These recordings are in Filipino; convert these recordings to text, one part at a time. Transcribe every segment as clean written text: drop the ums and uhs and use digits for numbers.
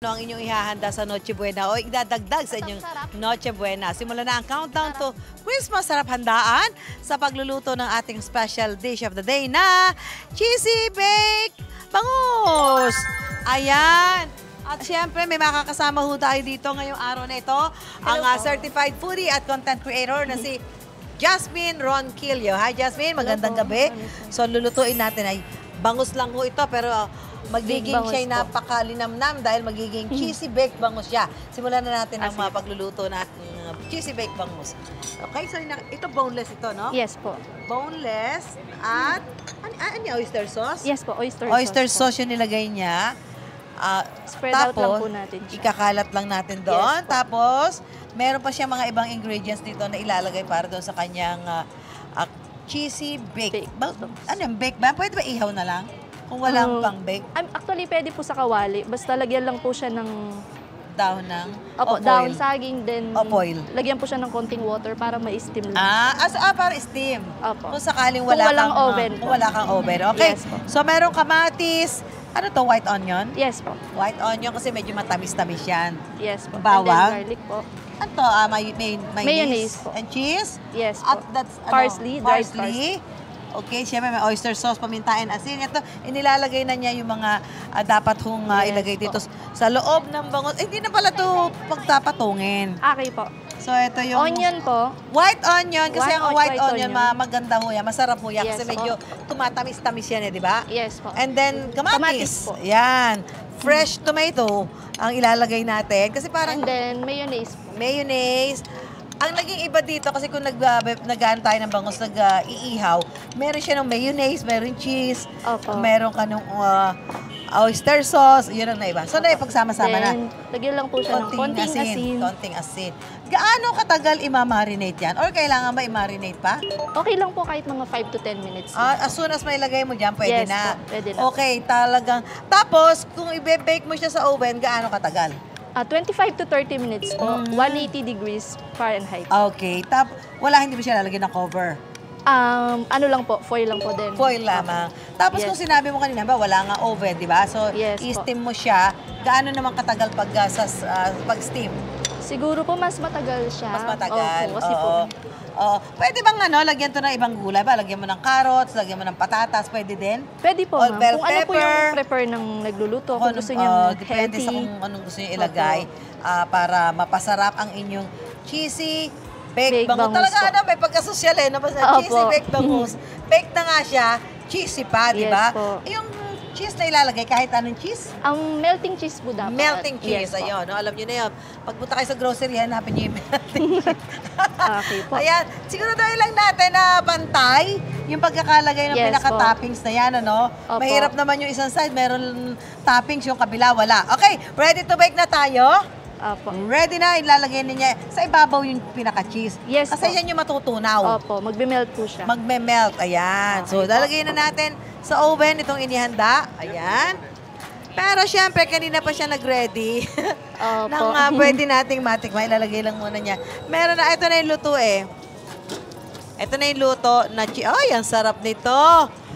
Ano ang inyong ihahanda sa Noche Buena o idadagdag sa inyong Noche Buena. Simula na ang countdown to Christmas sarap handaan sa pagluluto ng ating special dish of the day na Cheesy Baked Bangus. Ayan. At syempre, may makakasama ho tayo dito ngayong araw na ito. Ang certified foodie at content creator na si Jasmine Ronquillo. Hi Jasmine, magandang gabi. So lulutuin natin ay bangus lang ho ito pero magiging siya napakalinamnam dahil magiging cheesy baked bangus siya. Simulan na natin ang mga pagluluto na cheesy baked bangus. Okay, so ito boneless ito, no? Yes po. Boneless at ano oyster sauce? Yes po, oyster sauce. Oyster sauce yung nilagay niya. Spread out lang po natin siya. Ikakalat lang natin doon. Yes, tapos, meron pa siya mga ibang ingredients dito na ilalagay para doon sa kanyang cheesy baked. Ano yung baked ba? Pwede ba ihaw na lang? Kung walang pang bake? Actually, pwede po sa kawali. Basta lagyan lang po siya ng dahon ng opo, dahon saging, then oil. Lagyan po siya ng konting water para ma-steam lang. Para steam. Opo. Kung sakaling kung walang oven. Kung wala kang oven. Okay. Yes po. So, merong kamatis. Ano to? White onion? Yes po. White onion kasi medyo matamis-tamis yan. Yes po. Bawang? And then garlic po. Ano to? Mayonnaise po. And cheese? Yes po. At that's, parsley, dried parsley. Okay, siyempre may oyster sauce, paminta and asin. Ito, inilalagay na niya yung mga dapat hong ilagay dito sa loob ng bangus. Hindi na pala ito pagtapatungin. Okay po. So, ito yung... Onion po. White onion. Kasi ang white onion, onion. maganda ho yan. Masarap ho yan. Yes, kasi medyo tumatamis-tamis yan di ba? Yes po. And then, kamatis. Po. Yan. Fresh tomato ang ilalagay natin. Kasi parang... And then, mayonnaise po. Mayonnaise. Ang naging iba dito kasi kung nagaan tayo ng bangus, nag-iihaw, meron siya ng mayonnaise, meron cheese, meron ka ng oyster sauce, yun ang naiba. So, naipagsama-sama na. Lagyan lang po siya ng konting asin. Konting asin. Gaano katagal i-marinate yan? Or kailangan ba i-marinate pa? Okay lang po kahit mga 5 to 10 minutes. As soon as may lagay mo dyan, pwede yes, na. Po, pwede na. Okay, talagang. Tapos, kung i-bake mo siya sa oven, gaano katagal? 25 to 30 minutes po. 180 degrees Fahrenheit. Okay. Hindi mo siya lalagyan ng cover? Ano lang po, foil lang po din. Foil lamang. Tapos kung sinabi mo kanina ba, wala nga oven, di ba? So, i-steam mo siya. Gaano naman katagal pag-steam? Siguro po mas matagal siya. Mas matagal? Opo, kasi po. Pwede bang lagyan to ng ibang gulay ba? Lagyan mo ng carrots, lagyan mo ng patatas, pwede din? Pwede po, ma'am. Kung ano po yung prefer ng nagluluto, kung gusto niyo depende sa kung anong gusto niyo ilagay para mapasarap ang inyong cheesy baked bangus. Talaga may pagkasosyal cheesy baked bangus. Baked na nga siya, cheesy pa, di ba? Yung cheese na ilalagay, kahit anong cheese? Ang melting cheese po dapat. Melting cheese, ayun. Alam niyo na yun. Pagpunta kayo sa grocery, hanapin niyo yung melting cheese. Okay po. Ayan, siguraduhin lang natin na pantay yung pagkakalagay ng pinaka-toppings na yan, ano? Opo. Mahirap naman yung isang side, meron toppings, yung kabila, wala. Okay, ready to bake na tayo? Opo. Ready na, ilalagay niya sa ibabaw yung pinaka-cheese. Yes kasi yan yung matutunaw. Opo, magbe-melt po siya. Magme-melt, ayan. So, lalagay na natin sa oven itong inihanda. Ayan. Pero syempre, kanina pa siya nag-ready. Nang pwede nating matikman. Ilalagay lang muna niya. Meron na, ito na yung luto eh. Ito na yung luto na ay, ang sarap nito.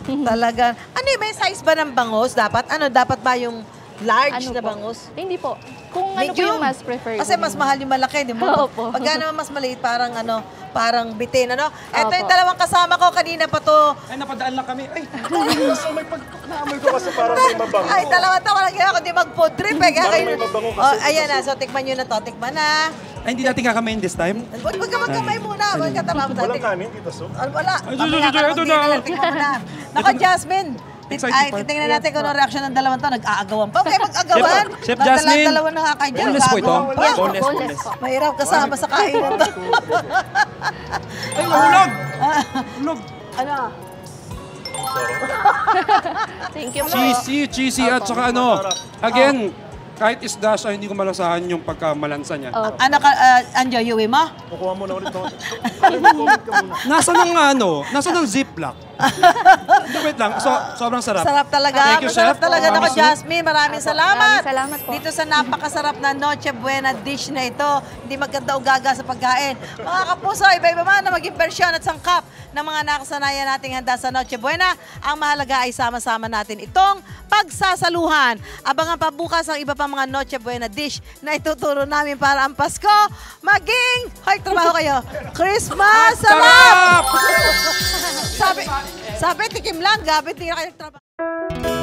Talagang, may size ba ng bangus? Dapat ba yung large na bangus? Hindi po. Kung ano po yung mas prefer. Kasi mas mahal yung malaki, di ba? Opo. Pag naman mas maliit, parang bitin, ano? Ito yung dalawang kasama ko, kanina pa to. Ay, napadaan lang kami. Ay, may pagkakaamoy ko kasi parang may mabango. Ay, dalawa tawa lang ako, di mag-food trip eh. Parang may mabango kasi. Ayan na, so tikman nyo na to. Tikman na. Ay, hindi natin kakamain this time? Huwag ka magkamay muna. Huwag ka tamam sa Walang kanin, Tita Su? Wala. Ito na. Tikman mo na. Naku, Jasmine. Ay, tingnan natin kung ano reaction ng dalawang to. Nag-aagawan pa. Okay, mag-agawan. Chef Jasmine. Dalawa na nga kayo dyan. Boneless po ito. Boneless. Mahirap kasama sa kainan to. Ay, nahulog! Hulog. Ano? Thank you po. Cheesy at saka again, kahit isda siya, hindi ko malasahan yung pagkamalansa niya. Anjo, yuwi mo? Kukuha mo na ulit. Nasa ng ziplock. Wait lang, sobrang sarap. Sarap talaga. Thank you, Masarap Chef. talaga ako, Mami Sue. Jasmine. Maraming salamat. Maraming salamat po. Dito sa napakasarap na Noche Buena dish na ito. Hindi maganda o gaga sa pagkain. Mga kapuso, iba-iba man na maging bersyon at sangkap ng mga nakasanayan nating handa sa Noche Buena. Ang mahalaga ay sama-sama natin itong pagsasaluhan. Abangan pa bukas ang iba pa mga Noche Buena dish na ituturo namin para ang Pasko maging, hoy, trabaho kayo, Christmas sarap! sabi, tikim lang, gabit, hindi na kayo trabaho.